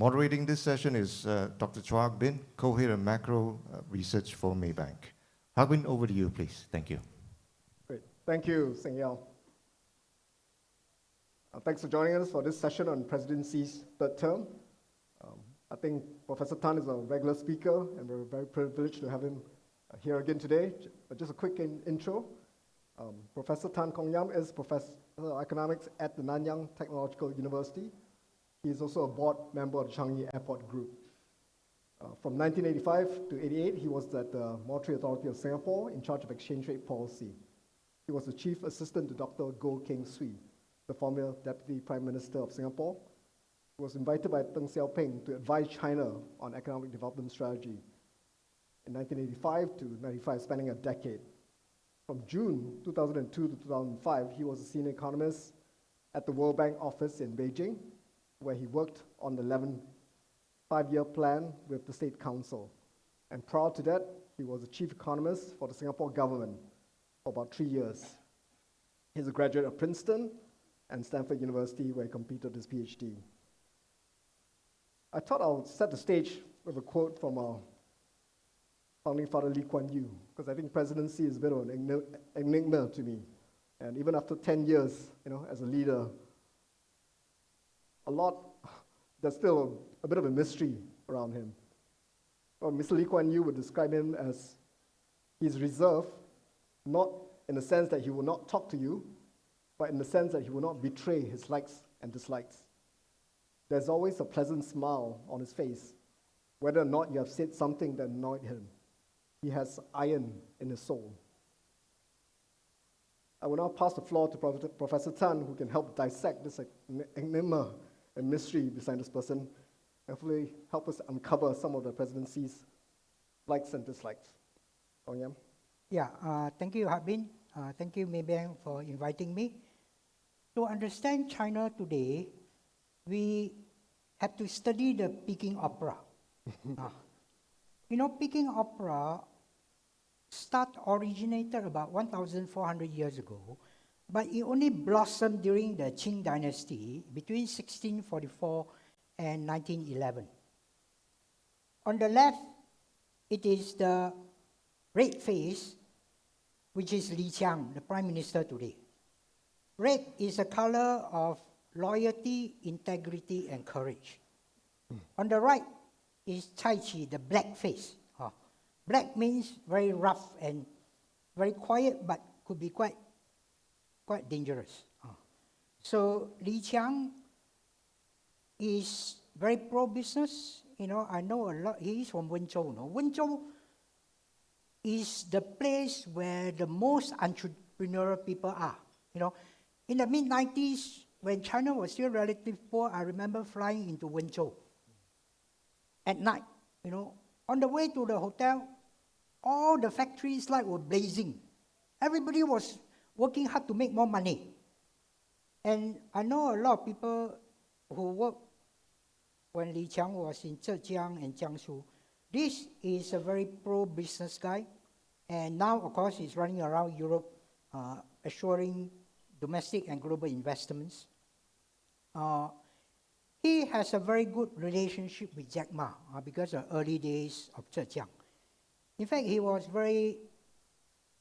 Moderating this session is Dr. Chua Hak Bin, Co-Head of Macro Research for Maybank. Hak Bin, over to you, please. Thank you. Great. Thank you, Seng Yao. Thanks for joining us for this session on presidency's third term. I think Professor Tan is a regular speaker, and we're very privileged to have him here again today. Just a quick intro. Professor Tan Kong Yam is Professor of Economics at the Nanyang Technological University. He is also a board member of the Changi Airport Group. From 1985 to 88, he was at the Monetary Authority of Singapore in charge of exchange rate policy. He was the chief assistant to Dr. Goh Keng Swee, the former Deputy Prime Minister of Singapore. He was invited by Deng Xiaoping to advise China on economic development strategy in 1985 to 95, spanning a decade. From June 2002 to 2005, he was a senior economist at the World Bank office in Beijing, where he worked on the 11 five-year plan with the State Council. And prior to that, he was the chief economist for the Singapore government for about 3 years. He's a graduate of Princeton and Stanford University, where he completed his PhD. I thought I'll set the stage with a quote from our founding father Lee Kuan Yew, because I think presidency is a bit of an enigma to me. And even after 10 years, as a leader, there's still a bit of a mystery around him. Well, Mr. Lee Kuan Yew would describe him as he's reserved, not in the sense that he will not talk to you, but in the sense that he will not betray his likes and dislikes. There's always a pleasant smile on his face, whether or not you have said something that annoyed him. He has iron in his soul. I will now pass the floor to Professor Tan, who can help dissect this enigma and mystery beside this person, and hopefully help us uncover some of the presidency's likes and dislikes. Kong Yam? Yeah, thank you, Hak Bin. Thank you, Maybank, for inviting me. To understand China today, we have to study the Peking opera. Peking opera originated about 1,400 years ago, but it only blossomed during the Qing dynasty between 1644 and 1911. On the left, it is the red face, which is Li Qiang, the Prime Minister today. Red is a color of loyalty, integrity, and courage. On the right is Tai Chi, the black face. Black means very rough and very quiet, but could be quite dangerous. So Li Qiang is very pro-business. I know a lot. He is from Wenzhou. Wenzhou is the place where the most entrepreneurial people are. In the mid-90s, when China was still relatively poor, I remember flying into Wenzhou at night. On the way to the hotel, all the factories were blazing. Everybody was working hard to make more money. And I know a lot of people who worked when Li Qiang was in Zhejiang and Jiangsu. This is a very pro-business guy. And now, of course, he's running around Europe, assuring domestic and global investments. He has a very good relationship with Jack Ma because of the early days of Zhejiang. In fact, he was very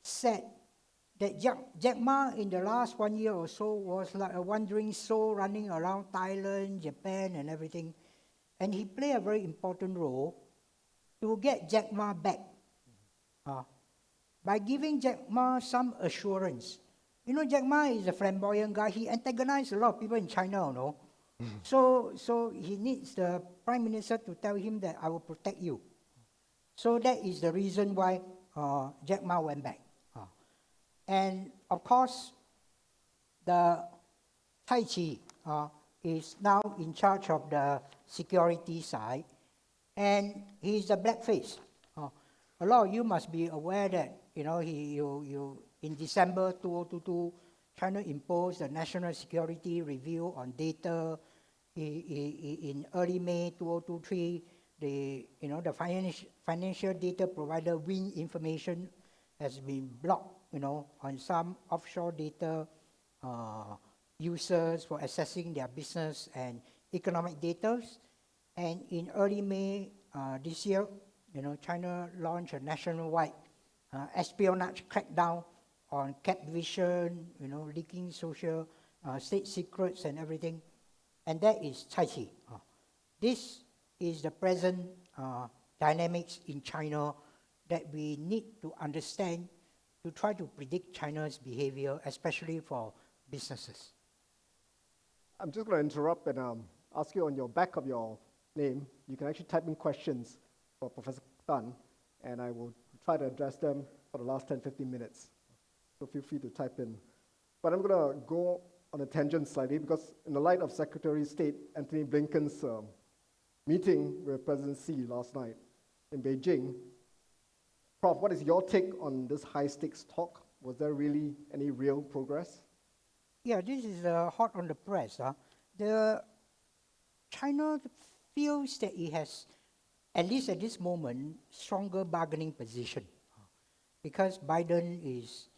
sad that Jack Ma in the last 1 year or so was like a wandering soul running around Thailand, Japan, and everything. And he played a very important role to get Jack Ma back by giving Jack Ma some assurance. Jack Ma is a flamboyant guy. He antagonized a lot of people in China, So he needs the Prime Minister to tell him that I will protect you. So that is the reason why Jack Ma went back. And of course, the Tai Chi is now in charge of the security side, and he's the blackface. A lot of you must be aware that in December 2022, China imposed a national security review on data. In early May 2023, the financial data provider Win Information has been blocked, on some offshore data users for accessing their business and economic data. And in early May this year, China launched a nationwide espionage crackdown on Capvision, leaking social state secrets and everything. And that is Cai Qi. This is the present dynamics in China that we need to understand to try to predict China's behavior, especially for businesses. I'm just going to interrupt and ask you on your back of your name, you can actually type in questions for Professor Tan, and I will try to address them for the last 10, 15 minutes. So feel free to type in. But I'm going to go on a tangent slightly, because in the light of Secretary of State Antony Blinken's meeting with President Xi last night in Beijing, Prof, what is your take on this high-stakes talk? Was there really any real progress? Yeah, this is hot on the press. China feels that it has, at least at this moment, stronger bargaining position, because Biden is,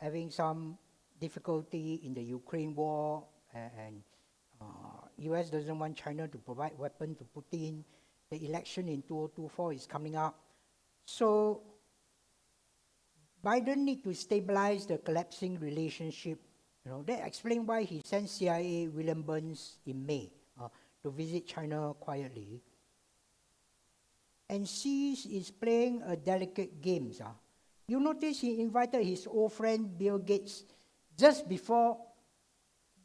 having some difficulty in the Ukraine war, and U.S. doesn't want China to provide weapons to Putin. The election in 2024 is coming up. So Biden needs to stabilize the collapsing relationship. That explains why he sent CIA William Burns in May to visit China quietly. And Xi is playing a delicate game. You notice he invited his old friend Bill Gates just before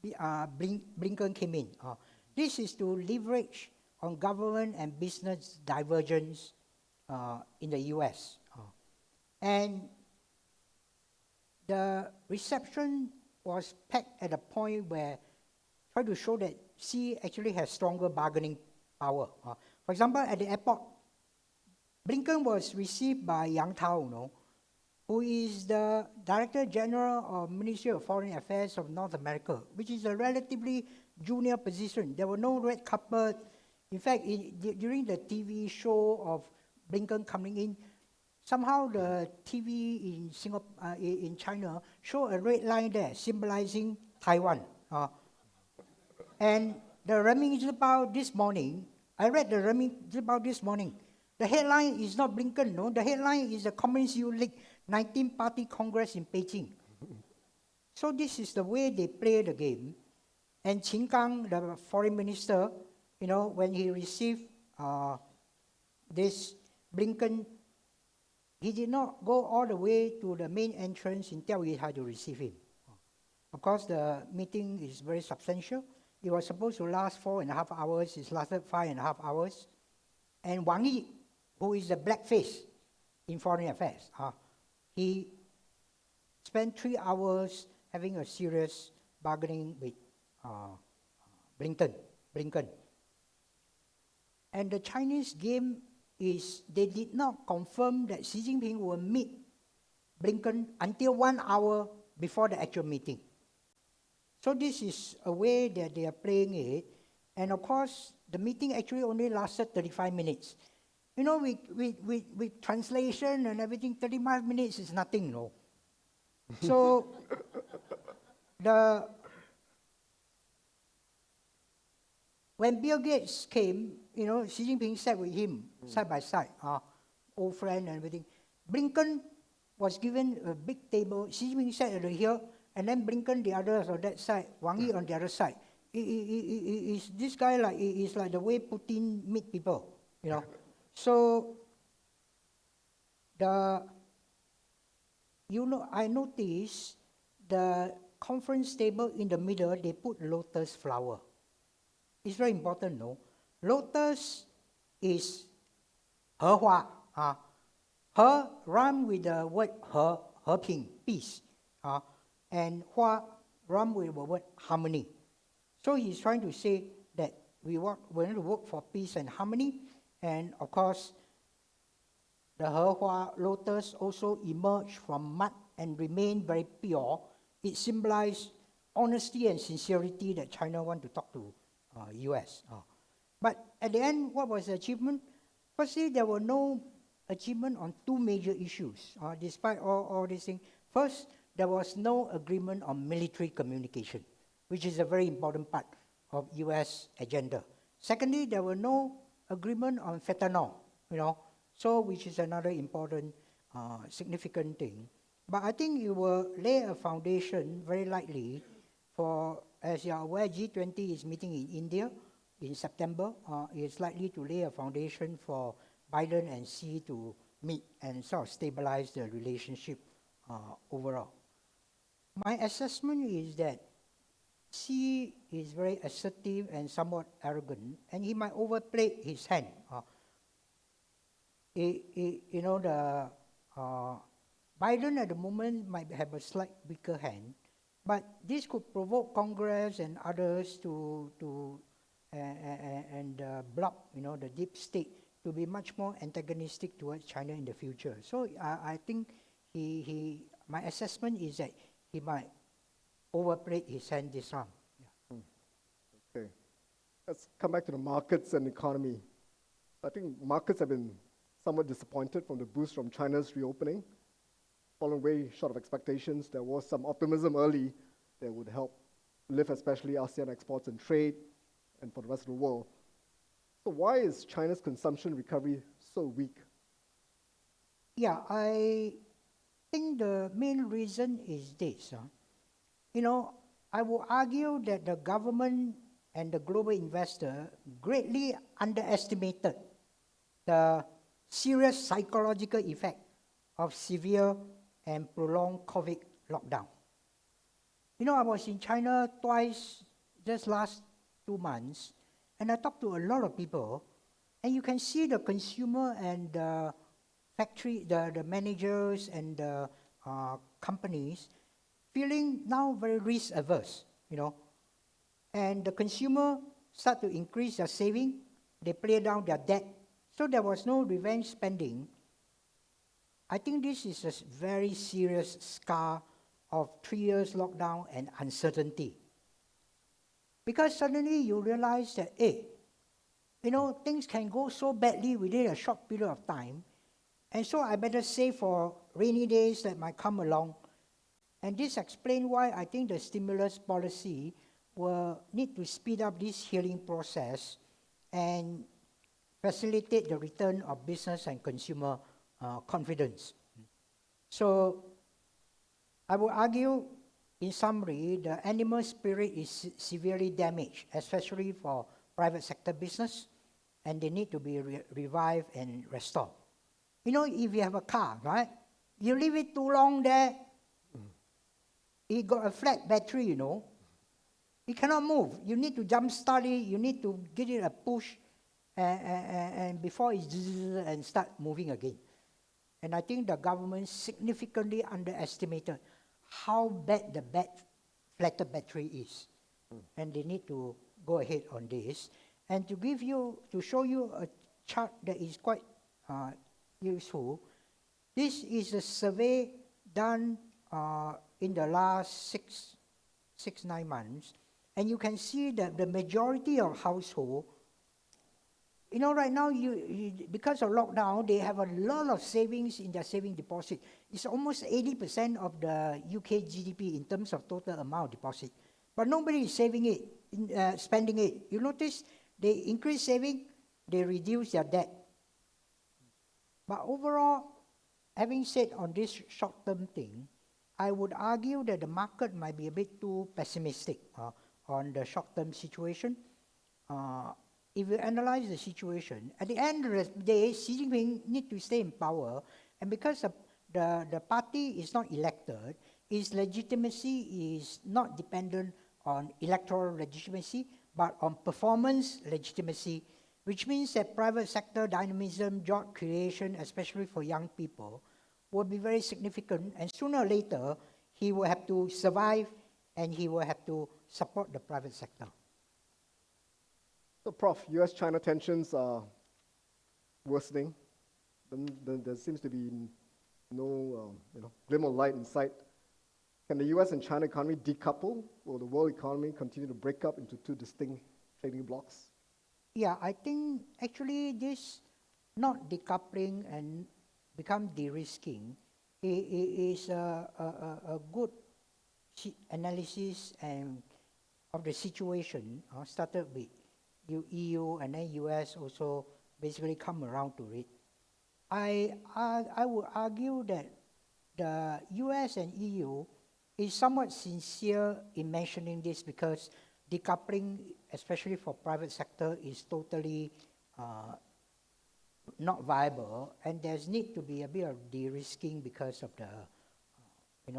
Blinken came in. This is to leverage on government and business divergence in the US. And the reception was packed at a point where try to show that Xi actually has stronger bargaining power. For example, at the airport, Blinken was received by Yang Tao, who is the Director General of Ministry of Foreign Affairs of North America, which is a relatively junior position. There were no red carpet. In fact, during the TV show of Blinken coming in, somehow the TV in China showed a red line there symbolizing Taiwan. And the Renmin Zhibao this morning, I read the Renmin Zhibao this morning. The headline is not Blinken, no. The headline is the Communist Youth League 19-party Congress in Beijing. So this is the way they play the game. And Qin Gang, the foreign minister, when he received this Blinken, he did not go all the way to the main entrance in Taoyuan to receive him. Of course, the meeting is very substantial. It was supposed to last 4.5 hours. It lasted 5.5 hours. And Wang Yi, who is the blackface in foreign affairs, he spent 3 hours having a serious bargaining with Blinken. And the Chinese game is they did not confirm that Xi Jinping will meet Blinken until 1 hour before the actual meeting. So this is a way that they are playing it. And of course, the meeting actually only lasted 35 minutes. With translation and everything, 35 minutes is nothing, no. So when Bill Gates came, Xi Jinping sat with him side by side, old friend and everything. Blinken was given a big table. Xi Jinping sat over here, and then Blinken the others on that side, Wang Yi on the other side. This guy is like the way Putin meet people, So I noticed the conference table in the middle, they put lotus flower. It's very important, no? Lotus is 荷花, 和 rhyme with the word 和平, peace, and 花 rhyme with the word harmony. So he's trying to say that we want to work for peace and harmony, and of course, the 荷花 lotus also emerged from mud and remained very pure. It symbolized honesty and sincerity that China want to talk to US. But at the end, what was the achievement? Firstly, there were no achievement on two major issues, despite all these things. First, there was no agreement on military communication, which is a very important part of US agenda. Secondly, there were no agreement on fentanyl, so which is another important, significant thing. But I think it will lay a foundation very likely for, as you are aware, G20 is meeting in India in September. It's likely to lay a foundation for Biden and Xi to meet and sort of stabilize the relationship overall. My assessment is that Xi is very assertive and somewhat arrogant, and he might overplay his hand. Biden at the moment might have a slight weaker hand, but this could provoke Congress and others to block, the deep state to be much more antagonistic towards China in the future. So I think my assessment is that he might overplay his hand this round. Yeah. Okay. Let's come back to the markets and economy. I think markets have been somewhat disappointed from the boost from China's reopening. Falling way short of expectations. There was some optimism early that would help lift especially ASEAN exports and trade and for the rest of the world. So why is China's consumption recovery so weak? Yeah, I think the main reason is this. I would argue that the government and the global investor greatly underestimated the serious psychological effect of severe and prolonged COVID lockdown. I was in China twice just last 2 months, and I talked to a lot of people, and you can see the consumer and the factory, the managers and the companies feeling now very risk averse, and the consumer start to increase their saving, they pay down their debt, so there was no revenge spending. I think this is a very serious scar of 3 years lockdown and uncertainty. Because suddenly you realize that, things can go so badly within a short period of time, and so I better save for rainy days that might come along. And this explains why I think the stimulus policy will need to speed up this healing process and facilitate the return of business and consumer confidence. So I would argue, in summary, the animal spirit is severely damaged, especially for private sector business, and they need to be revived and restored. If you have a car, right, you leave it too long there, it got a flat battery, it cannot move. You need to jump start it, you need to give it a push, and before it and start moving again. And I think the government significantly underestimated how bad the flatted battery is. And they need to go ahead on this. And to show you a chart that is quite useful, this is a survey done in the last 9 months. And you can see that the majority of households, right now, because of lockdown, they have a lot of savings in their saving deposit. It's almost 80% of the UK GDP in terms of total amount of deposit. But nobody is saving it, spending it. You notice they increase saving, they reduce their debt. But overall, having said on this short-term thing, I would argue that the market might be a bit too pessimistic on the short-term situation. If you analyze the situation, at the end of the day, Xi Jinping needs to stay in power, and because the party is not elected, its legitimacy is not dependent on electoral legitimacy, but on performance legitimacy, which means that private sector dynamism, job creation, especially for young people, will be very significant, and sooner or later, he will have to survive, and he will have to support the private sector. So, Prof, US-China tensions are worsening. There seems to be no glimmer of light in sight. Can the US and China economy decouple? Will the world economy continue to break up into two distinct trading blocks? Yeah, I think actually this not decoupling and become de-risking is a good analysis and of the situation started with EU and then US also basically come around to it. I would argue that the US and EU is somewhat sincere in mentioning this because decoupling, especially for private sector, is totally not viable, and there's need to be a bit of de-risking because of the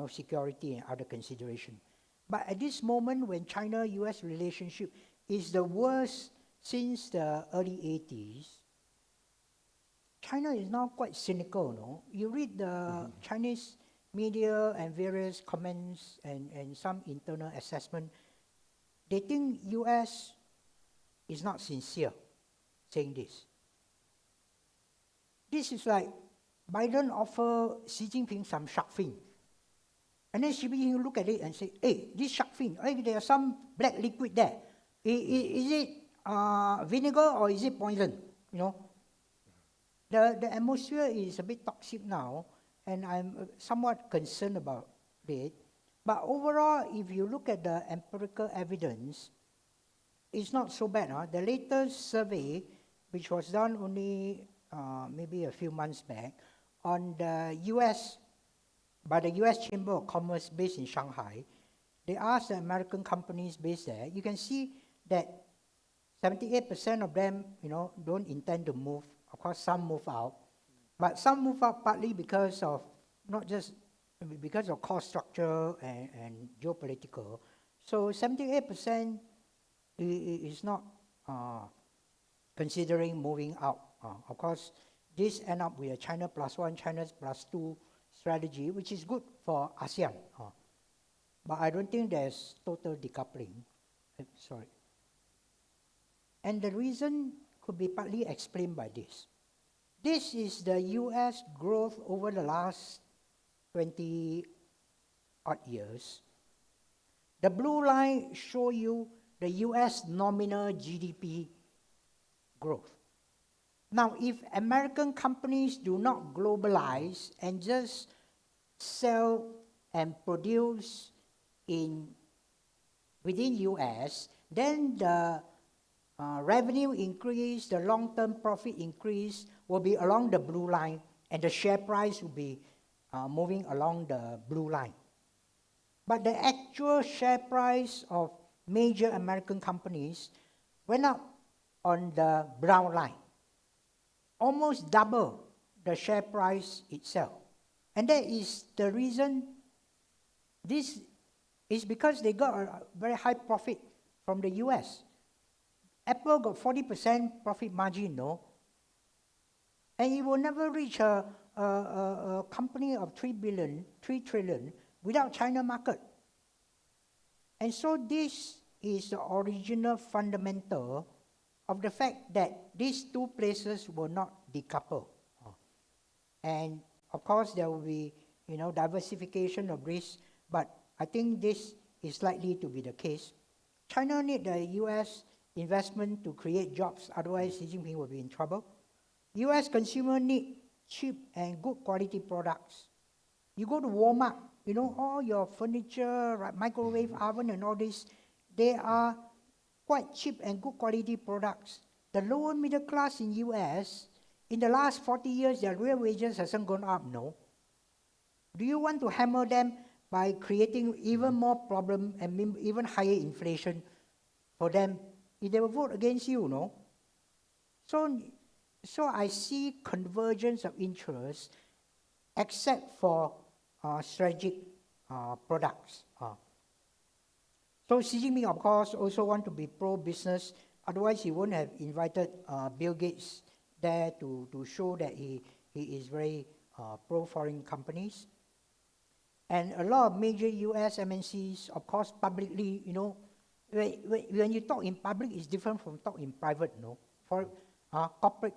security and other consideration. But at this moment, when China-US relationship is the worst since the early 80s, China is now quite cynical, no? You read the Chinese media and various comments and some internal assessment, they think US is not sincere saying this. This is like Biden offer Xi Jinping some shark fin. And then Xi Jinping look at it and say, hey, this shark fin, hey, there's some black liquid there. Is it vinegar or is it poison? The atmosphere is a bit toxic now, and I'm somewhat concerned about it. But overall, if you look at the empirical evidence, it's not so bad. The latest survey, which was done only maybe a few months back, on the US, by the US Chamber of Commerce based in Shanghai, they asked the American companies based there. You can see that 78% of them, don't intend to move. Of course, some move out, but some move out partly because of because of cost structure and geopolitical. So 78% is not considering moving out. Of course, this end up with a China plus one, China plus two strategy, which is good for ASEAN. But I don't think there's total decoupling. Sorry. And the reason could be partly explained by this. This is the US growth over the last 20 odd years. The blue line show you the US nominal GDP growth. Now, if American companies do not globalize and just sell and produce within US, then the revenue increase, the long-term profit increase will be along the blue line, and the share price will be moving along the blue line. But the actual share price of major American companies went up on the brown line, almost double the share price itself. And that is the reason. This is because they got a very high profit from the US. Apple got 40% profit margin, no? And it will never reach a company of 3 trillion without China market. And so this is the original fundamental of the fact that these two places will not decouple. And of course there will be diversification of risk, but I think this is likely to be the case. China needs the US investment to create jobs, otherwise Xi Jinping will be in trouble. US consumer need cheap and good quality products. You go to Walmart, all your furniture, microwave oven and all this, they are quite cheap and good quality products. The lower middle class in US, in the last 40 years, their real wages hasn't gone up, no? Do you want to hammer them by creating even more problem and even higher inflation for them? They will vote against you, no? So I see convergence of interest except for strategic products. So Xi Jinping, of course, also want to be pro-business. Otherwise, he wouldn't have invited Bill Gates there to show that he is very pro-foreign companies. And a lot of major US MNCs, of course, publicly, when you talk in public, it's different from talk in private, no? For corporate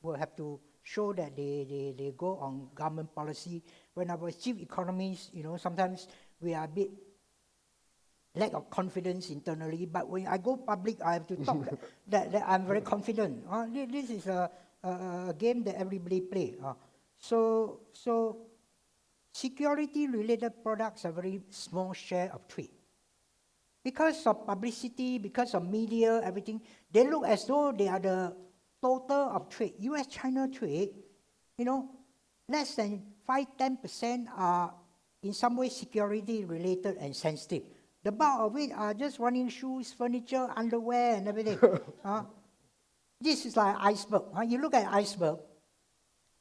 will have to show that they go on government policy. When I was chief economist, sometimes we are a bit lack of confidence internally, but when I go public, I have to talk that I'm very confident. This is a game that everybody play. So security-related products are very small share of trade. because of publicity, because of media, everything, they look as though they are the total of trade. US-China trade, less than 5-10% are in some way security related and sensitive. The bulk of it are just running shoes, furniture, underwear, and everything. This is like iceberg. You look at iceberg,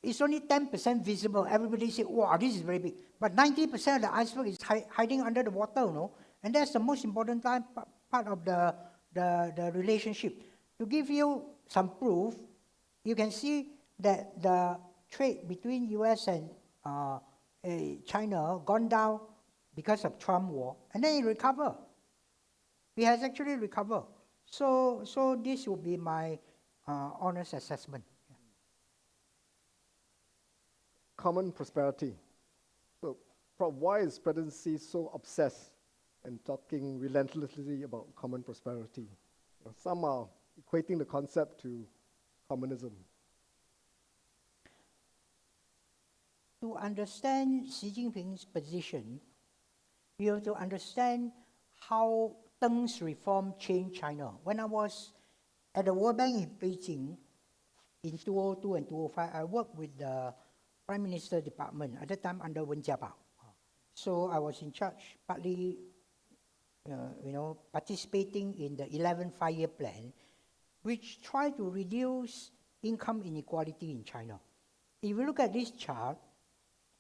it's only 10% visible. Everybody say, wow, this is very big. But 90% of the iceberg is hiding under the water, and that's the most important part of the relationship. To give you some proof, you can see that the trade between US and China gone down because of Trump war, and then it recovered. It has actually recovered. So this will be my honest assessment. Common prosperity. So, Prof, why is presidency so obsessed and talking relentlessly about common prosperity? Some are equating the concept to communism. To understand Xi Jinping's position, you have to understand how Deng's reform changed China. When I was at the World Bank in Beijing in 2002 and 2005, I worked with the Prime Minister Department, at that time under Wen Jiabao. So I was in charge, partly participating in the 11th Five-Year Plan, which tried to reduce income inequality in China. If you look at this chart,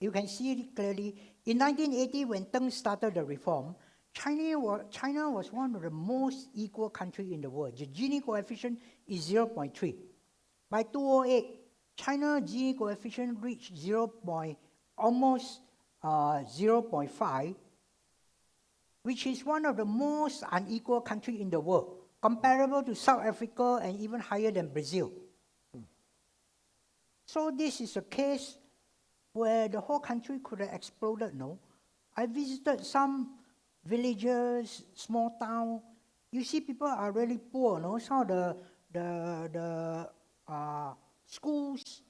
you can see it clearly. In 1980, when Deng started the reform, China was one of the most equal countries in the world. The Gini coefficient is 0.3. By 2008, China Gini coefficient reached almost 0.5, which is one of the most unequal countries in the world, comparable to South Africa and even higher than Brazil. So this is a case where the whole country could have exploded, no? I visited some villages, small town. You see people are really poor, no? Some of the schools,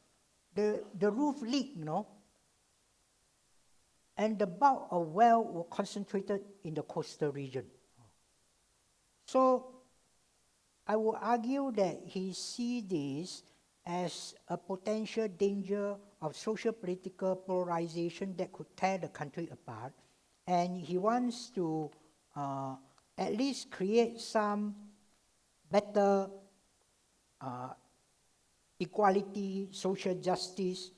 the roof leaked, and the bulk of wealth were concentrated in the coastal region. So I would argue that he sees this as a potential danger of social-political polarization that could tear the country apart, and he wants to at least create some better equality, social justice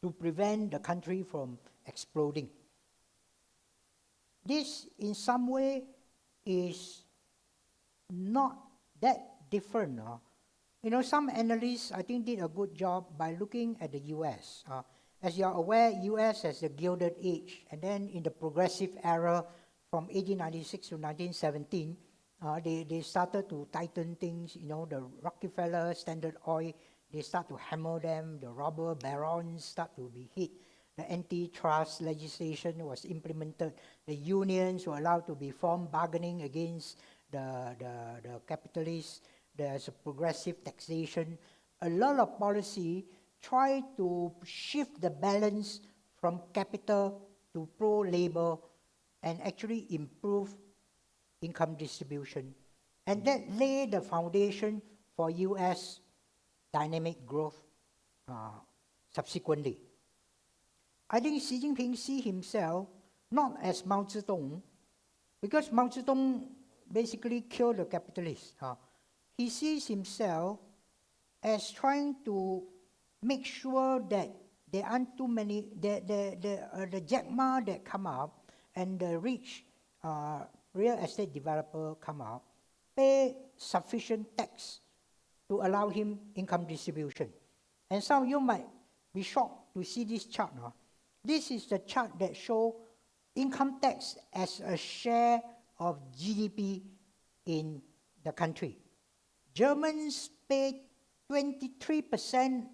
to prevent the country from exploding. This, in some way, is not that different. Some analysts, I think, did a good job by looking at the US. As you're aware, US has the Gilded Age, and then in the progressive era from 1896 to 1917, they started to tighten things. The Rockefeller, Standard Oil, they start to hammer them. The robber barons start to be hit. The antitrust legislation was implemented. The unions were allowed to be formed, bargaining against the capitalists. There's a progressive taxation. A lot of policy try to shift the balance from capital to pro-labor and actually improve income distribution. And that laid the foundation for US dynamic growth subsequently. I think Xi Jinping sees himself not as Mao Zedong, because Mao Zedong basically killed the capitalists. He sees himself as trying to make sure that there aren't too many, the Jack Ma that come up and the rich real estate developer come up, pay sufficient tax to allow him income distribution. And some of you might be shocked to see this chart. This is the chart that shows income tax as a share of GDP in the country. Germans pay 23%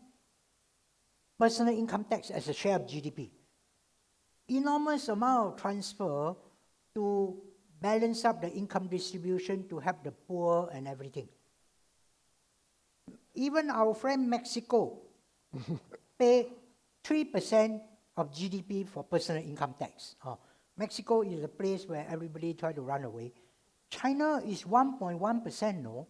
personal income tax as a share of GDP. Enormous amount of transfer to balance up the income distribution to help the poor and everything. Even our friend Mexico pay 3% of GDP for personal income tax. Mexico is a place where everybody try to run away. China is 1.1%, no?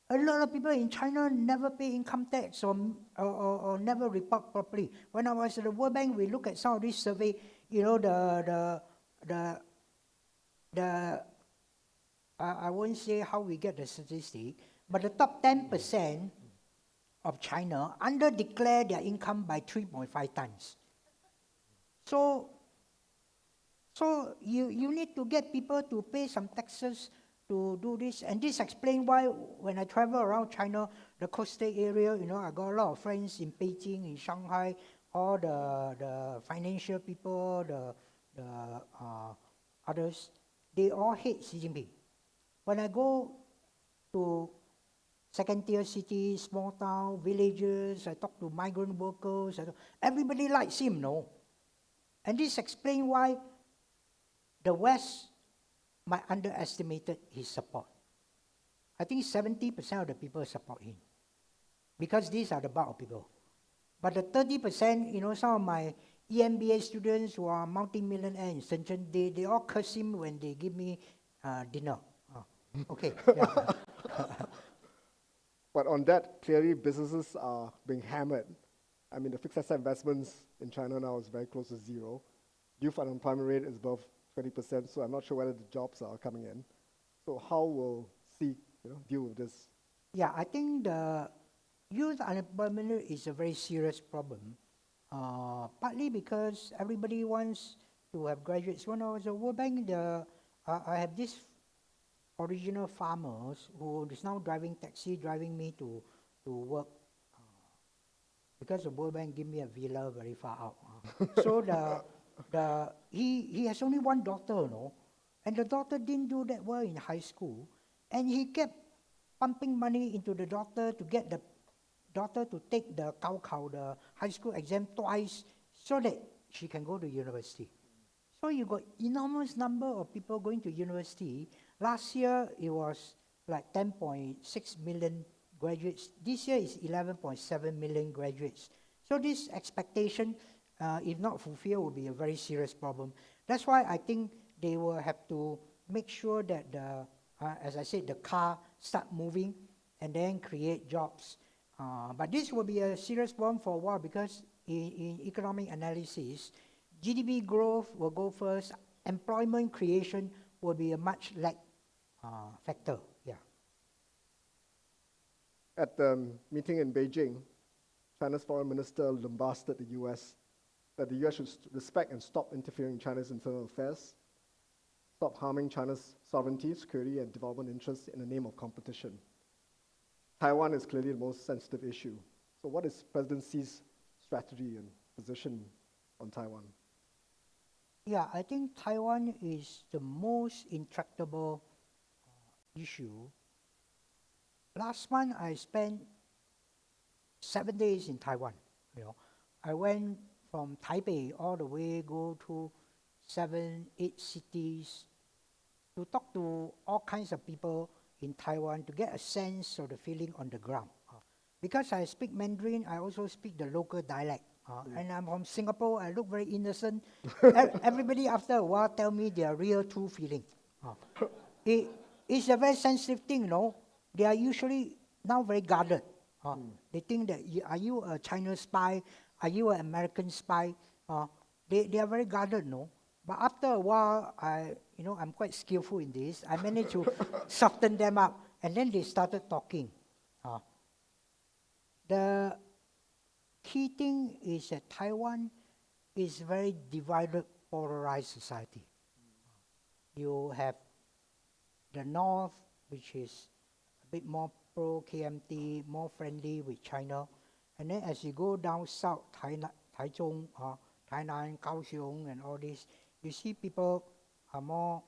A lot of people in China never pay income tax or never report properly. When I was at the World Bank, we look at some of these survey, you know, I won't say how we get the statistic, but the top 10% of China under-declare their income by 3.5 times. So you need to get people to pay some taxes to do this. And this explains why when I travel around China, the coastal area, you know, I got a lot of friends in Beijing, in Shanghai, all the financial people, the others, they all hate Xi Jinping. When I go to second-tier cities, small town, villages, I talk to migrant workers, everybody likes him, no? And this explains why the West might underestimated his support. I think 70% of the people support him because these are the bulk of people. But the 30%, you know, some of my EMBA students who are multi-millionaire in Shenzhen, they all curse him when they give me dinner. Okay. Yeah. But on that, clearly businesses are being hammered. I mean, the fixed asset investments in China now is very close to zero. Youth unemployment rate is above 20%, so I'm not sure whether the jobs are coming in. So how will Xi, deal with this? Yeah, I think the youth unemployment rate is a very serious problem, partly because everybody wants to have graduates. When I was at World Bank, I have this original farmers who is now driving taxi, driving me to work because the World Bank give me a villa very far out. So he has only one daughter, and the daughter didn't do that well in high school, and he kept pumping money into the daughter to get the daughter to take the Gaokao, the high school exam twice, so that she can go to university. So you got enormous number of people going to university. Last year it was like 10.6 million graduates. This year is 11.7 million graduates. So this expectation, if not fulfilled, will be a very serious problem. That's why I think they will have to make sure that as I said, the car start moving and then create jobs. But this will be a serious problem for a while because in economic analysis, GDP growth will go first, employment creation will be a much lag factor. Yeah. At the meeting in Beijing, China's foreign minister lambasted the US, that the US should respect and stop interfering in China's internal affairs, stop harming China's sovereignty, security, and development interests in the name of competition. Taiwan is clearly the most sensitive issue. So what is President Xi's strategy and position on Taiwan? Yeah, I think Taiwan is the most intractable issue. Last month, I spent 7 days in Taiwan. I went from Taipei all the way, go to 7, 8 cities to talk to all kinds of people in Taiwan to get a sense of the feeling on the ground. Because I speak Mandarin, I also speak the local dialect. And I'm from Singapore, I look very innocent. Everybody after a while tell me their real true feeling. It's a very sensitive thing, They are usually now very guarded. They think that, are you a China spy? Are you an American spy? They are very guarded, But after a while, I'm quite skillful in this. I managed to soften them up, and then they started talking. The key thing is that Taiwan is very divided, polarized society. You have the North, which is a bit more pro-KMT, more friendly with China. And then as you go down south, Taichung, Tainan, Kaohsiung, and all this, you see people are more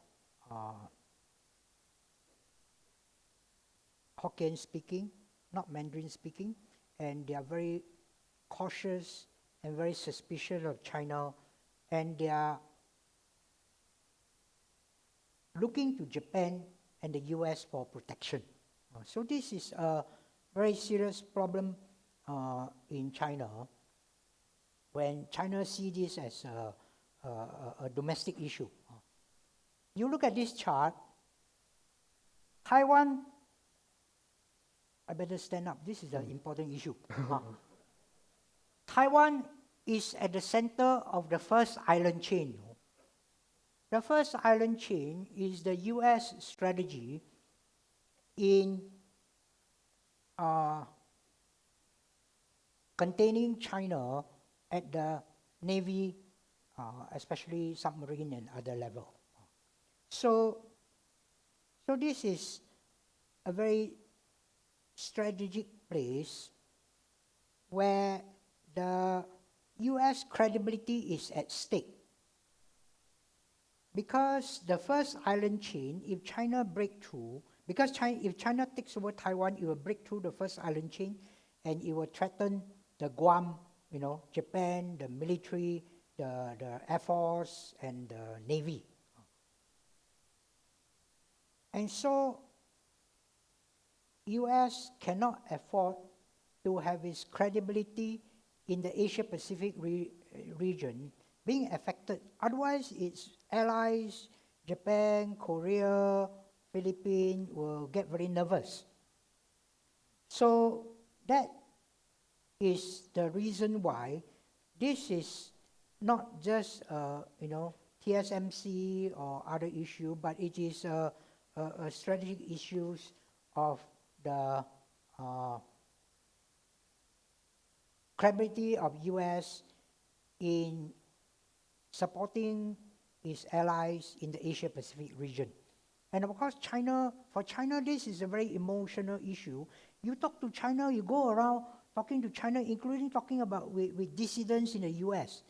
Hokkien speaking, not Mandarin speaking, and they are very cautious and very suspicious of China, and they are looking to Japan and the US for protection. So this is a very serious problem in China when China sees this as a domestic issue. you look at this chart, Taiwan, I better stand up. This is an important issue. Taiwan is at the center of the first island chain. The first island chain is the US strategy in containing China at the Navy, especially submarine and other level. So this is a very strategic place where the US credibility is at stake. Because the first island chain, if China break through, if China takes over Taiwan, it will break through the first island chain and it will threaten the Guam, Japan, the military, the Air Force, and the Navy. And so, US cannot afford to have its credibility in the Asia-Pacific region being affected. Otherwise, its allies, Japan, Korea, Philippines, will get very nervous. So that is the reason why this is not just TSMC or other issue, but it is a strategic issues of the credibility of US in supporting its allies in the Asia-Pacific region. And of course, for China, this is a very emotional issue. You talk to China, you go around talking to China, including talking about with dissidents in the US.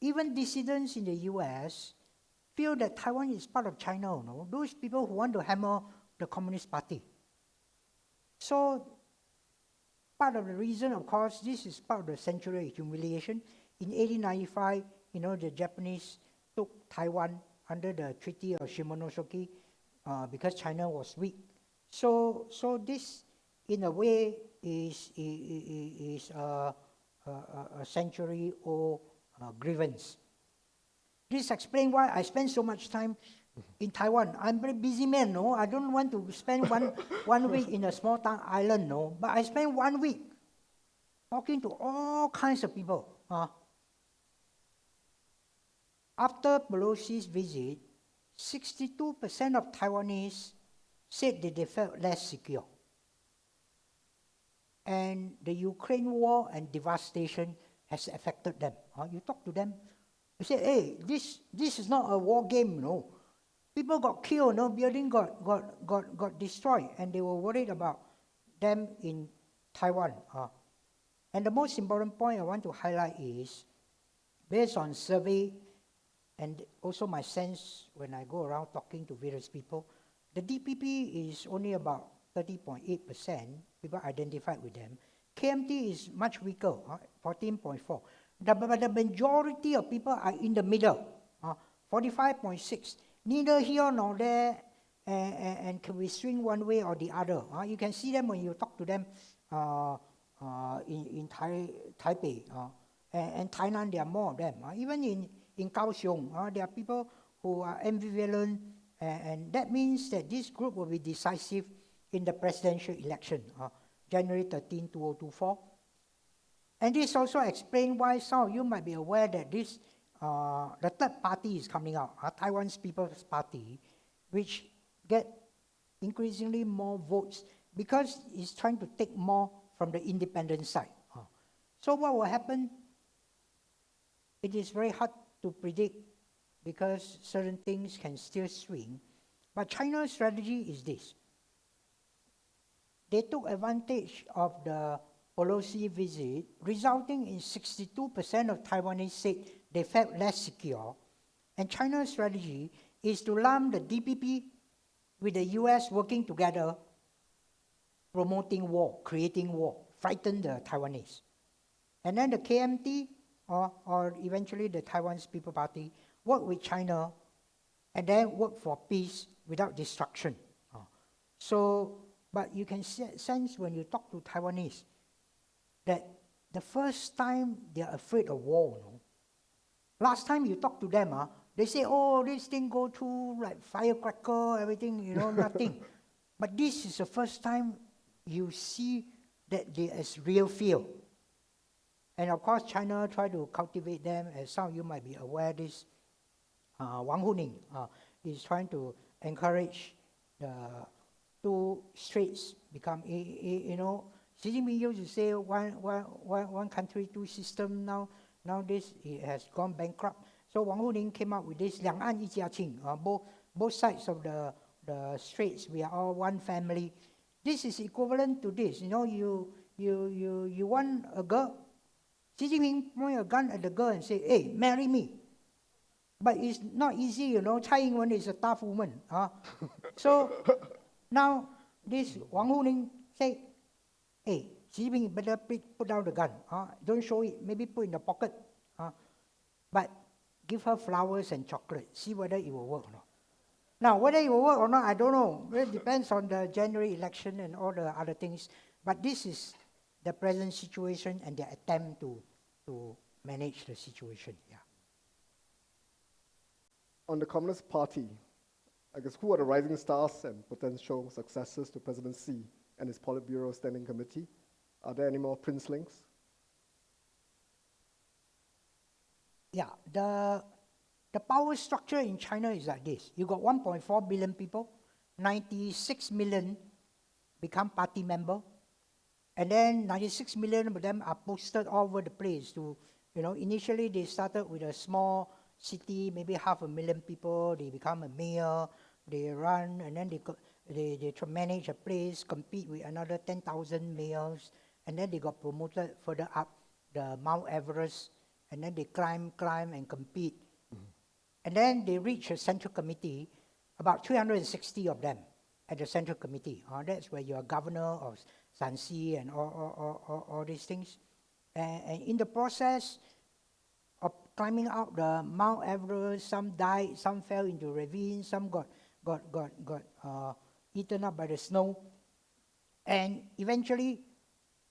Even dissidents in the US feel that Taiwan is part of China, those people who want to hammer the Communist Party. So part of the reason, of course, this is part of the century of humiliation. In 1895, the Japanese took Taiwan under the Treaty of Shimonoseki because China was weak. So this, in a way, is a century-old grievance. This explains why I spend so much time in Taiwan. I'm a very busy man, I don't want to spend one week in a small town island, but I spend 1 week talking to all kinds of people. After Pelosi's visit, 62% of Taiwanese said that they felt less secure. And the Ukraine war and devastation has affected them. You talk to them, you say, hey, this is not a war game, People got killed, building got destroyed, and they were worried about them in Taiwan. And the most important point I want to highlight is, based on survey and also my sense when I go around talking to various people, the DPP is only about 30.8%, people identified with them. KMT is much weaker, 14.4%. But the majority of people are in the middle, 45.6%. Neither here nor there, and can we swing one way or the other. You can see them when you talk to them in Taipei. And Thailand, there are more of them. Even in Kaohsiung, there are people who are ambivalent, and that means that this group will be decisive in the presidential election, January 13, 2024. And this also explains why some of you might be aware that this the third party is coming out, Taiwan's People's Party, which get increasingly more votes because it's trying to take more from the independent side. So what will happen? It is very hard to predict because certain things can still swing. But China's strategy is this. They took advantage of the Pelosi visit, resulting in 62% of Taiwanese said they felt less secure. And China's strategy is to lump the DPP with the US working together, promoting war, creating war, frighten the Taiwanese. And then the KMT, or eventually the Taiwan's People Party, work with China and then work for peace without destruction. But you can sense when you talk to Taiwanese that the first time they are afraid of war. Last time you talk to them, They say, oh, this thing go through like firecracker, everything, nothing. But this is the first time you see that there is real fear. And of course, China tried to cultivate them. As some of you might be aware, this Wang Huning is trying to encourage the two straits become, Xi Jinping used to say one country, two system. Now this it has gone bankrupt. So Wang Huning came up with this 两岸一家亲, both sides of the straits, we are all one family. This is equivalent to this. You want a girl, Xi Jinping point a gun at the girl and say, hey, marry me. But it's not easy, Tsai Ing-wen is a tough woman. So now this Wang Huning say, hey, Xi Jinping better put down the gun. Don't show it, maybe put in the pocket. But give her flowers and chocolate, see whether it will work or not. Now, whether it will work or not, I don't know. It depends on the January election and all the other things. But this is the present situation and their attempt to manage the situation. Yeah. On the Communist Party, I guess who are the rising stars and potential successors to President Xi and his Politburo Standing Committee? Are there any more princelings? Yeah, the power structure in China is like this. You got 1.4 billion people, 96 million become party member, and then 96 million of them are posted all over the place. Initially they started with a small city, maybe 500,000 people. They become a mayor, they run, and then they manage a place, compete with another 10,000 mayors, and then they got promoted further up the Mount Everest, and then they climb and compete. And then they reach a central committee, about 360 of them at the central committee. That's where you're governor of Shanxi and all these things. And in the process of climbing up the Mount Everest, some died, some fell into ravines, some got eaten up by the snow. And eventually,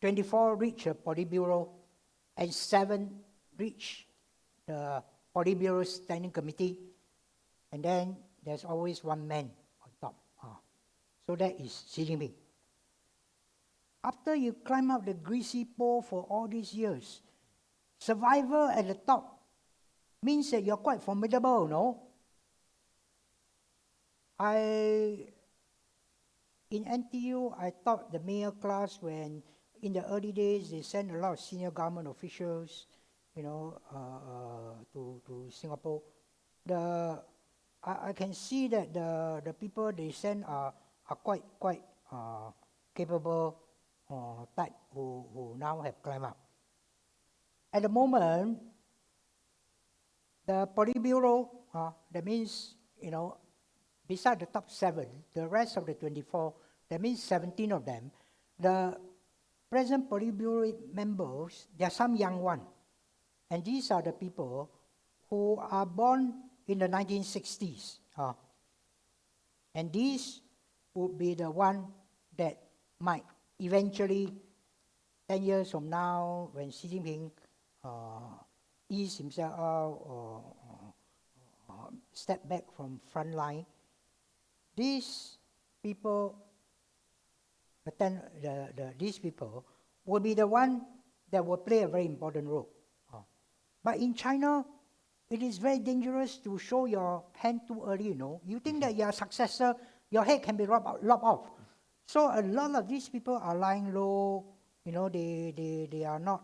24 reached a Politburo, and 7 reached the Politburo Standing Committee, and then there's always one man on top. So that is Xi Jinping. After you climb up the greasy pole for all these years, survival at the top means that you're quite formidable, no? In NTU, I taught the mayor class when, in the early days, they sent a lot of senior government officials to Singapore. I can see that the people they send are quite capable type who now have climbed up. At the moment, the Politburo, that means, beside the top 7, the rest of the 24, that means 17 of them, the present Politburo members, there are some young ones. And these are the people who are born in the 1960s. And these would be the one that might eventually, 10 years from now, when Xi Jinping ease himself out or step back from front line, these people, these people will be the one that will play a very important role. But in China, it is very dangerous to show your hand too early, You think that you're a successor, your head can be lopped off. So a lot of these people are lying low, they are not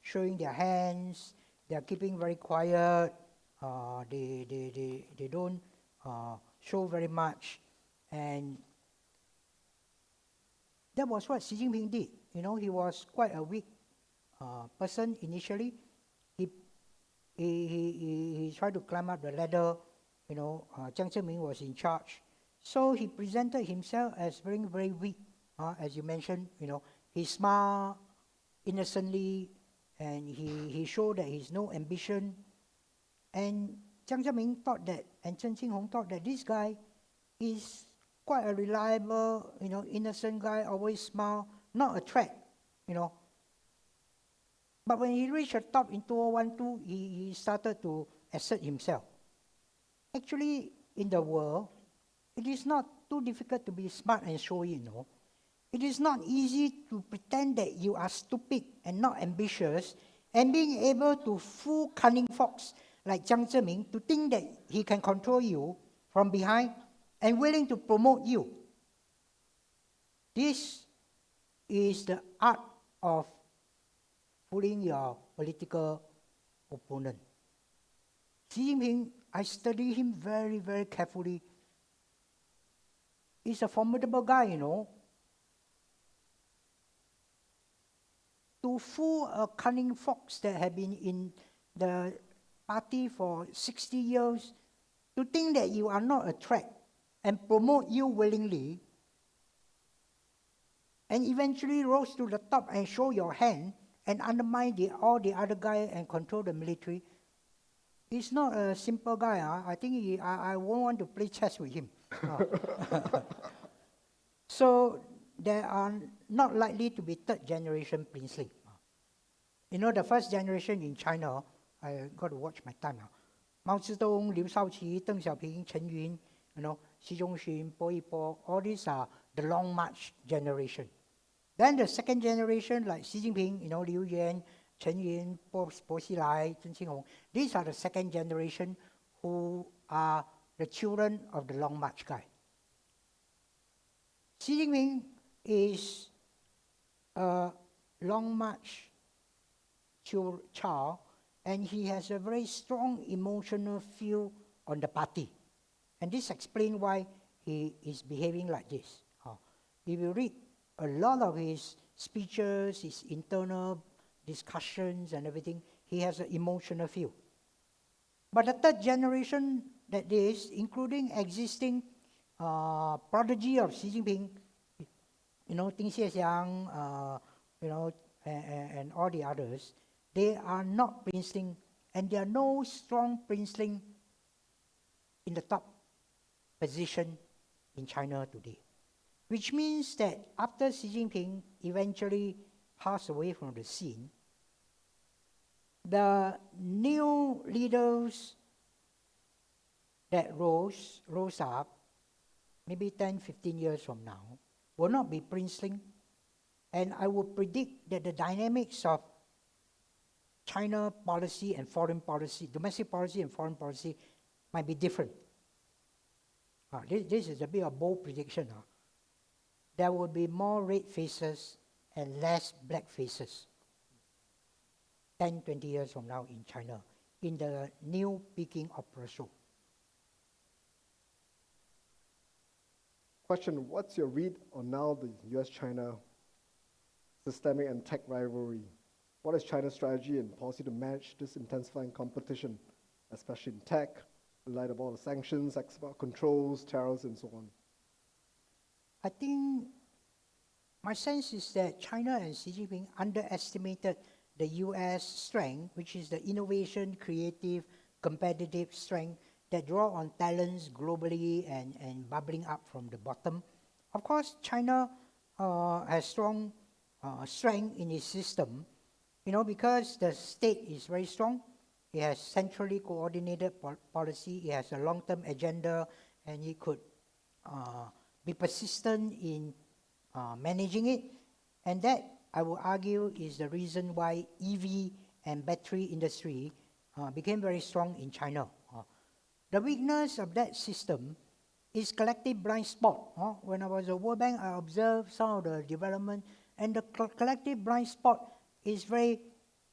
showing their hands, they are keeping very quiet, they don't show very much. And that was what Xi Jinping did. He was quite a weak person initially. He tried to climb up the ladder. Jiang Zemin was in charge. So he presented himself as very, very weak. As you mentioned, he smiled innocently, and he showed that he has no ambition. And Jiang Zemin thought that, and Chen Qinghong thought that this guy is quite a reliable, innocent guy, always smile, not a threat, But when he reached the top in 2012, he started to assert himself. actually, in the world, it is not too difficult to be smart and showy, you know. It is not easy to pretend that you are stupid and not ambitious and being able to fool cunning fox like Jiang Zemin to think that he can control you from behind and willing to promote you. This is the art of fooling your political opponent. Xi Jinping, I study him very, very carefully. He's a formidable guy, you know. To fool a cunning fox that had been in the party for 60 years, to think that you are not a threat and promote you willingly, and eventually rose to the top and show your hand and undermine all the other guy and control the military. He's not a simple guy. I think I won't want to play chess with him. So there are not likely to be third generation princeling. You know, the first generation in China, I got to watch my time now. Mao Zedong, Liu Shaoqi, Deng Xiaoping, Chen Yun, you know, Xi Zhongxun, Po Yipo, all these are the long march generation. Then the second generation, like Xi Jinping, you know, Liu Yuan, Chen Yun, Po Xilai, Zheng Qinghong, these are the second generation who are the children of the long march guy. Xi Jinping is a long march child, and he has a very strong emotional feel on the party. And this explains why he is behaving like this. If you read a lot of his speeches, his internal discussions and everything, he has an emotional feel. But the third generation, that is, including existing prodigy of Xi Jinping, you know, Ding Xiexiang, you know, and all the others, they are not princeling, and there are no strong princeling in the top position in China today. Which means that after Xi Jinping eventually passed away from the scene, the new leaders that rose up, maybe 10, 15 years from now, will not be princeling. And I would predict that the dynamics of China policy and foreign policy, domestic policy and foreign policy, might be different. This is a bit of a bold prediction. There will be more red faces and less black faces 10, 20 years from now in China, in the new Peking Opera Show. Question, what's your read on now the US-China systemic and tech rivalry? What is China's strategy and policy to manage this intensifying competition, especially in tech, in light of all the sanctions, export controls, tariffs, and so on? I think my sense is that China and Xi Jinping underestimated the US strength, which is the innovation, creative, competitive strength that draw on talents globally and bubbling up from the bottom. Of course, China has strong strength in its system, you know, because the state is very strong. It has centrally coordinated policy. It has a long-term agenda, and it could be persistent in managing it. And that, I would argue, is the reason why EV and battery industry became very strong in China. The weakness of that system is collective blind spot. When I was at World Bank, I observed some of the development, and the collective blind spot is very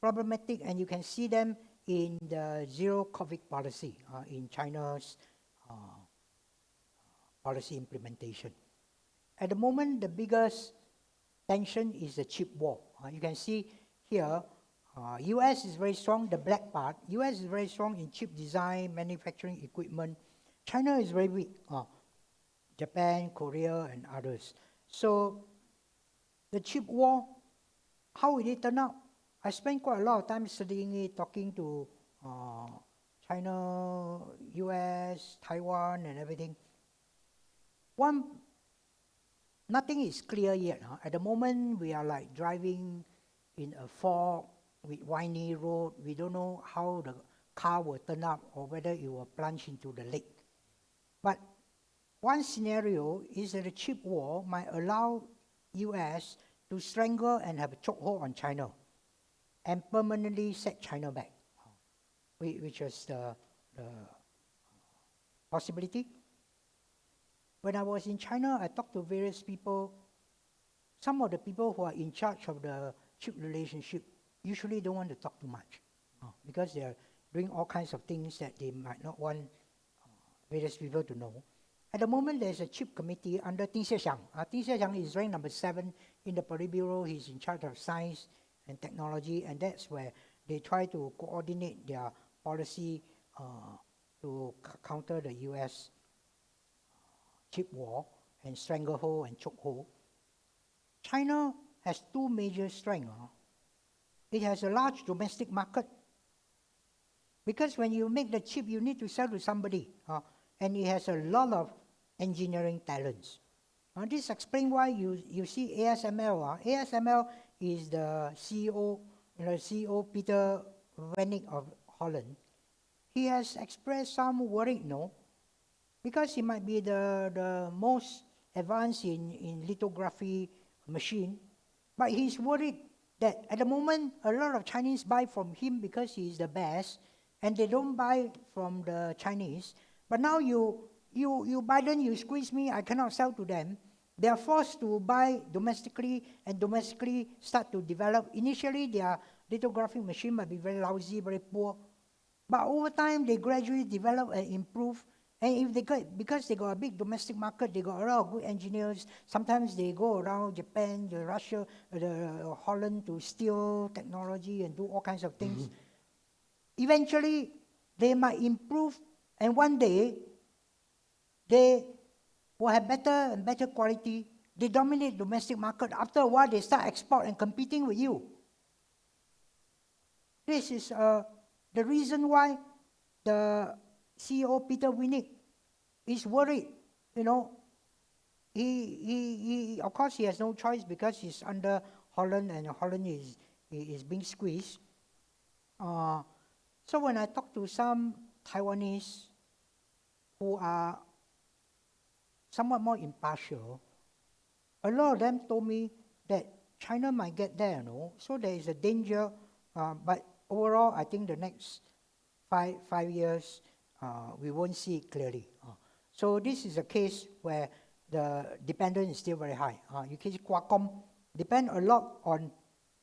problematic, and you can see them in the zero COVID policy, in China's policy implementation. At the moment, the biggest tension is the chip war. You can see here, US is very strong, the black part. US is very strong in chip design, manufacturing equipment. China is very weak. Japan, Korea, and others. So the chip war, how will it turn out? I spent quite a lot of time studying it, talking to China, US, Taiwan, and everything. Nothing is clear yet. At the moment, we are like driving in a fog with windy road. We don't know how the car will turn up or whether it will plunge into the lake. But one scenario is that a chip war might allow US to strangle and have a chokehold on China and permanently set China back, which is the possibility. When I was in China, I talked to various people. Some of the people who are in charge of the chip relationship usually don't want to talk too much because they are doing all kinds of things that they might not want various people to know. At the moment, there's a chip committee under Ding Xiaxiang. Ding Xiaxiang is ranked number 7 in the Politburo. He's in charge of science and technology, and that's where they try to coordinate their policy to counter the US chip war and stranglehold and chokehold. China has 2 major strengths. It has a large domestic market because when you make the chip, you need to sell to somebody, and it has a lot of engineering talents. This explains why you see ASML. ASML is the CEO Peter Wennick of Holland. He has expressed some worry, because he might be the most advanced in lithography machine, but he's worried that at the moment a lot of Chinese buy from him because he's the best, and they don't buy from the Chinese. But now you Biden, you squeeze me, I cannot sell to them. They are forced to buy domestically and domestically start to develop. Initially, their lithography machine might be very lousy, very poor, but over time they gradually develop and improve. And if they because they got a big domestic market, they got a lot of good engineers. Sometimes they go around Japan, Russia, Holland to steal technology and do all kinds of things. Eventually, they might improve, and one day, they will have better and better quality. They dominate domestic market. After a while, they start export and competing with you. This is the reason why the CEO Peter Wennick is worried. He of course he has no choice because he's under Holland, and Holland is being squeezed. So when I talk to some Taiwanese who are somewhat more impartial, a lot of them told me that China might get there, so there is a danger, but overall I think the next five years we won't see it clearly. So this is a case where the dependence is still very high. You can see Qualcomm depend a lot on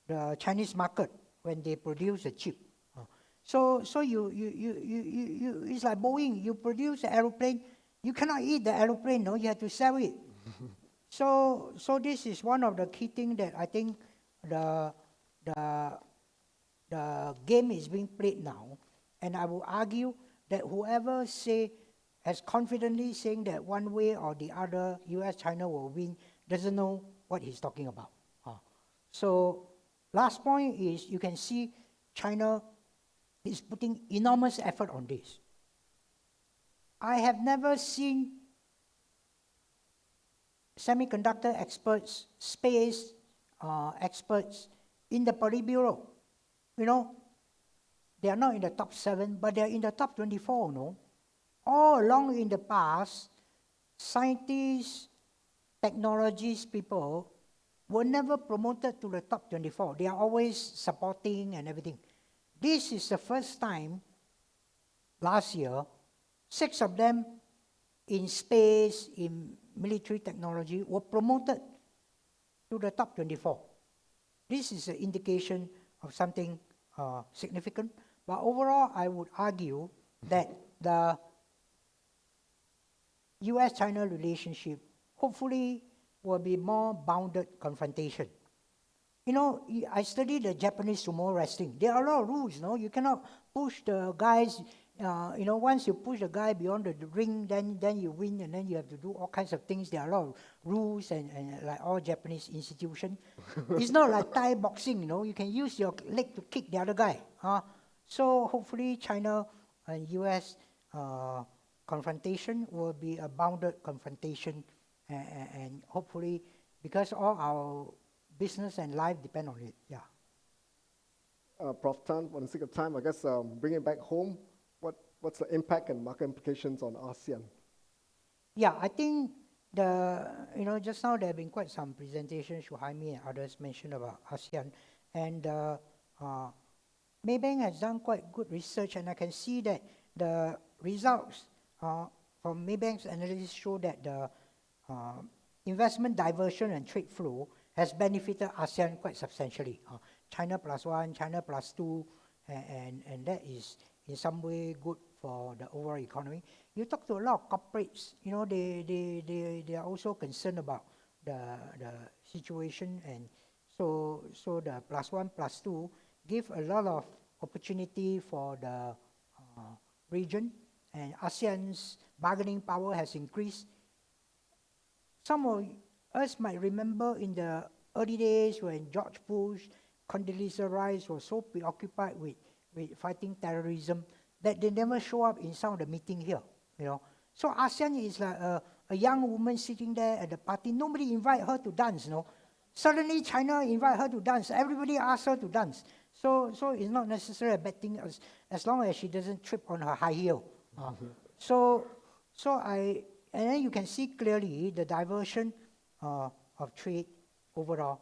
the Chinese market when they produce a chip. So you it's like Boeing. You produce an aeroplane, you cannot eat the aeroplane. No, you have to sell it. So this is one of the key things that I think the game is being played now, and I will argue that whoever has confidently saying that one way or the other US China will win doesn't know what he's talking about. So last point is you can see China is putting enormous effort on this. I have never seen semiconductor experts, space experts in the Politburo. They are not in the top 7, but they are in the top 24, All along in the past, scientists, technologies people were never promoted to the top 24. They are always supporting and everything. This is the first time, last year, 6 of them in space, in military technology, were promoted to the top 24. This is an indication of something significant. But overall, I would argue that the US-China relationship hopefully will be more bounded confrontation. I studied the Japanese sumo wrestling. There are a lot of rules, You cannot push the guys, once you push the guy beyond the ring, then you win, and then you have to do all kinds of things. There are a lot of rules, and like all Japanese institutions. It's not like Thai boxing, You can use your leg to kick the other guy. So hopefully China and US confrontation will be a bounded confrontation, and hopefully, because all our business and life depend on it. Yeah. Prof. Tan, for the sake of time, I guess bringing it back home, what's the impact and market implications on ASEAN? Yeah, I think just now there have been quite some presentations, Shuhaimi and others mentioned about ASEAN, and Maybank has done quite good research, and I can see that the results from Maybank's analysis show that the investment diversion and trade flow has benefited ASEAN quite substantially. China plus one, China plus two, and that is in some way good for the overall economy. You talk to a lot of corporates, they are also concerned about the situation, and so the plus one, plus two give a lot of opportunity for the region, and ASEAN's bargaining power has increased. Some of us might remember in the early days when George Bush, Condoleezza Rice was so preoccupied with fighting terrorism that they never show up in some of the meeting here. So ASEAN is like a young woman sitting there at the party. Nobody invite her to dance. Suddenly China invite her to dance. Everybody asks her to dance. So it's not necessarily a bad thing as long as she doesn't trip on her high heel. And then you can see clearly the diversion of trade overall.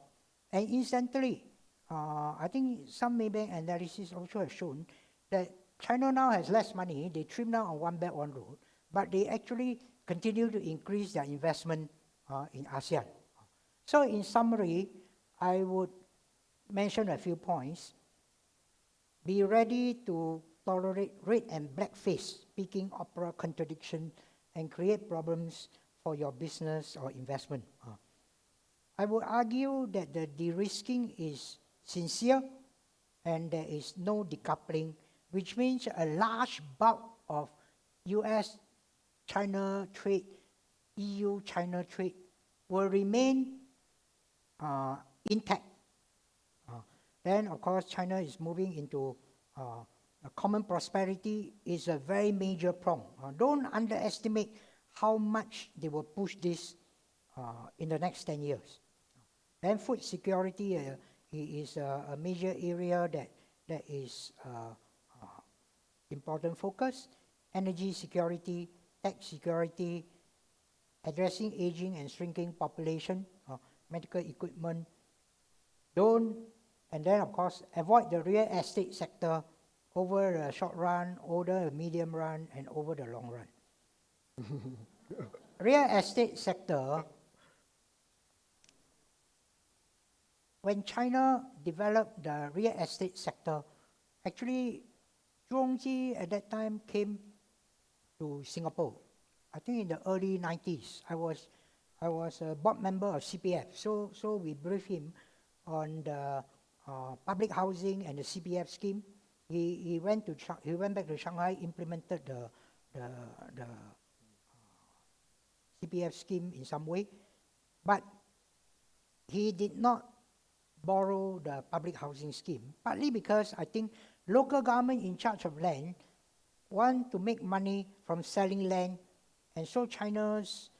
And incidentally, I think some Maybank analysis also have shown that China now has less money. They trim down on One Belt, One Road, but they actually continue to increase their investment in ASEAN. So in summary, I would mention a few points. Be ready to tolerate red and blackface, speaking opera contradiction, and create problems for your business or investment. I would argue that the de-risking is sincere and there is no decoupling, which means a large bulk of US-China trade, EU-China trade will remain intact. Then, of course, China is moving into a common prosperity is a very major prong. Don't underestimate how much they will push this in the next 10 years. Then food security is a major area that is important focus. Energy security, tax security, addressing aging and shrinking population, medical equipment. And then of course, avoid the real estate sector over the short run, over the medium run, and over the long run. Real estate sector, when China developed the real estate sector, actually Zhuangji at that time came to Singapore. I think in the early 90s. I was a board member of CPF, so we briefed him on the public housing and the CPF scheme. He went back to Shanghai, implemented the CPF scheme in some way, but he did not borrow the public housing scheme, partly because I think local government in charge of land want to make money from selling land, and so China's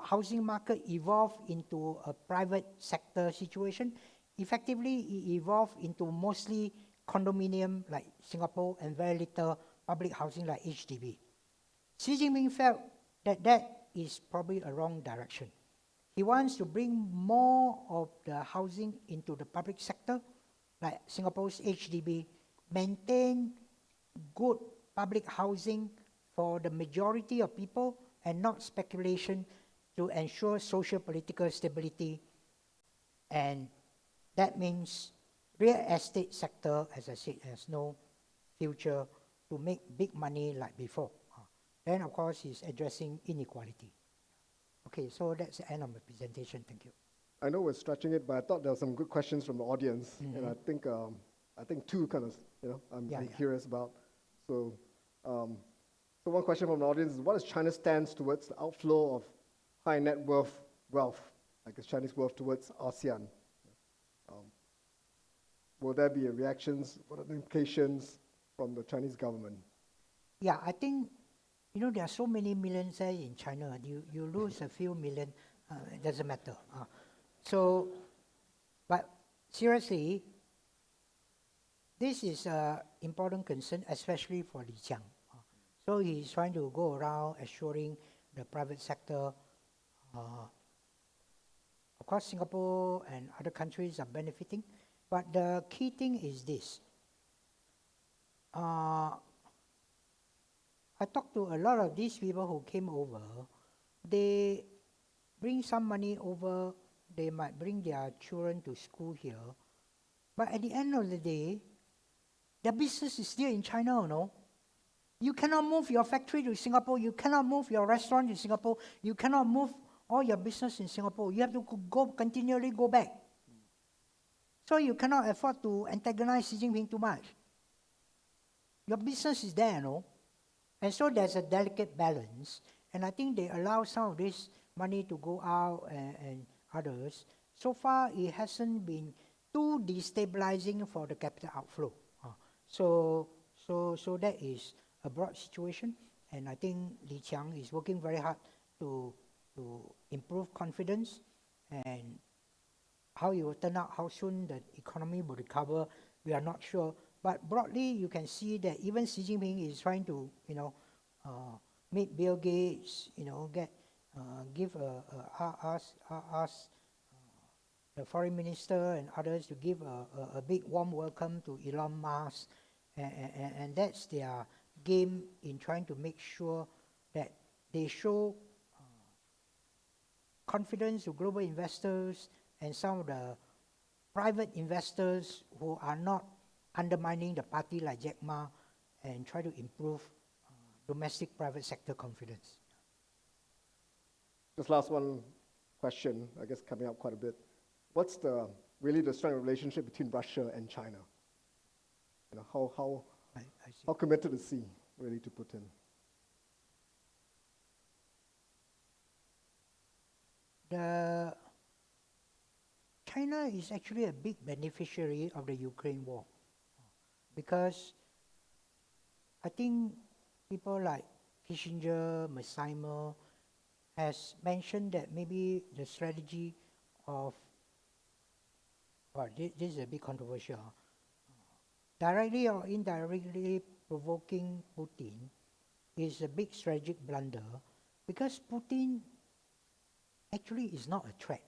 housing market evolved into a private sector situation. Effectively, it evolved into mostly condominium like Singapore and very little public housing like HDB. Xi Jinping felt that is probably a wrong direction. He wants to bring more of the housing into the public sector, like Singapore's HDB, maintain good public housing for the majority of people and not speculation to ensure social political stability. And that means real estate sector, as I said, has no future to make big money like before. Then, of course, he's addressing inequality. Okay, so that's the end of my presentation. Thank you. I know we're stretching it, but I thought there were some good questions from the audience, and I think two kind of I'm curious about. So one question from the audience is: what is China's stance towards the outflow of high net worth wealth, like its Chinese wealth, towards ASEAN? Will there be reactions? What are the implications from the Chinese government? Yeah, I think, there are so many millions in China. You lose a few million, it doesn't matter. But seriously, this is an important concern, especially for Li Qiang. So he's trying to go around assuring the private sector. Of course, Singapore and other countries are benefiting, but the key thing is this. I talked to a lot of these people who came over. They bring some money over. They might bring their children to school here. But at the end of the day, their business is still in China, you know. You cannot move your factory to Singapore. You cannot move your restaurant to Singapore. You cannot move all your business in Singapore. You have to continually go back. So you cannot afford to antagonize Xi Jinping too much. Your business is there, you know. And so there's a delicate balance. And I think they allow some of this money to go out and others. So far, it hasn't been too destabilizing for the capital outflow. So that is a broad situation. And I think Li Qiang is working very hard to improve confidence. And how it will turn out, how soon the economy will recover, we are not sure. But broadly, you can see that even Xi Jinping is trying to, meet Bill Gates, give ask the foreign minister and others to give a big warm welcome to Elon Musk, and that's their game in trying to make sure that they show confidence to global investors and some of the private investors who are not undermining the party like Jack Ma, and try to improve domestic private sector confidence. This last one question, I guess coming up quite a bit. What's really the strong relationship between Russia and China? I see. How committed is he really to Putin? China is actually a big beneficiary of the Ukraine war, because I think people like Kissinger, Messimer has mentioned that maybe the strategy of, this is a bit controversial, directly or indirectly provoking Putin is a big strategic blunder, because Putin actually is not a threat.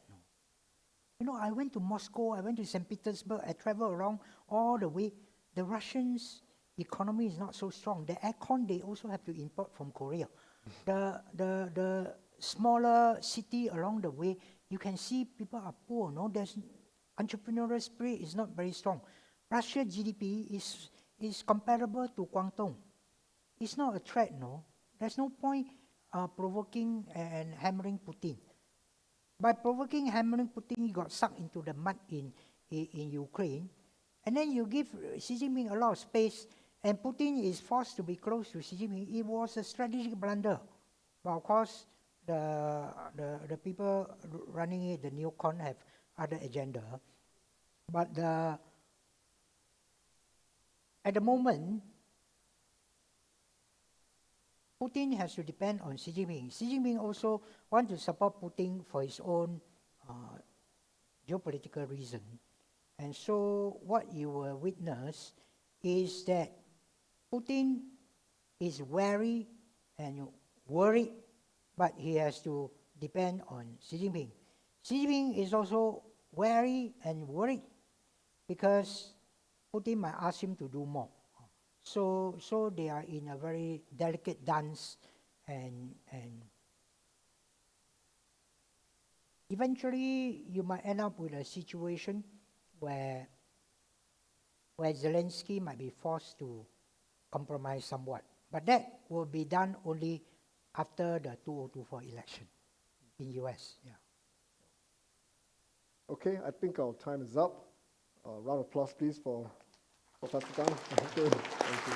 I went to Moscow, I went to St. Petersburg, I traveled around all the way. The Russians' economy is not so strong. The aircon, they also have to import from Korea. The smaller city along the way, you can see people are poor. There's entrepreneurial spirit is not very strong. Russia GDP is comparable to Guangdong. It's not a threat, There's no point provoking and hammering Putin. By provoking, hammering Putin, he got sucked into the mud in Ukraine. And then you give Xi Jinping a lot of space, and Putin is forced to be close to Xi Jinping. It was a strategic blunder. But of course, the people running it, the neocon, have other agenda. But at the moment, Putin has to depend on Xi Jinping. Xi Jinping also wants to support Putin for his own geopolitical reason. And so what you will witness is that Putin is wary and worried, but he has to depend on Xi Jinping. Xi Jinping is also wary and worried because Putin might ask him to do more. So they are in a very delicate dance, and eventually you might end up with a situation where Zelensky might be forced to compromise somewhat. But that will be done only after the 2024 election in US. Yeah. Okay, I think our time is up. Round of applause, please, for Professor Tan. Thank you. Thank you.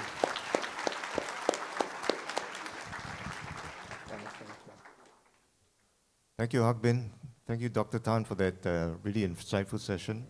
Thank you, Hak Bin. Thank you, Dr. Tan, for that really insightful session.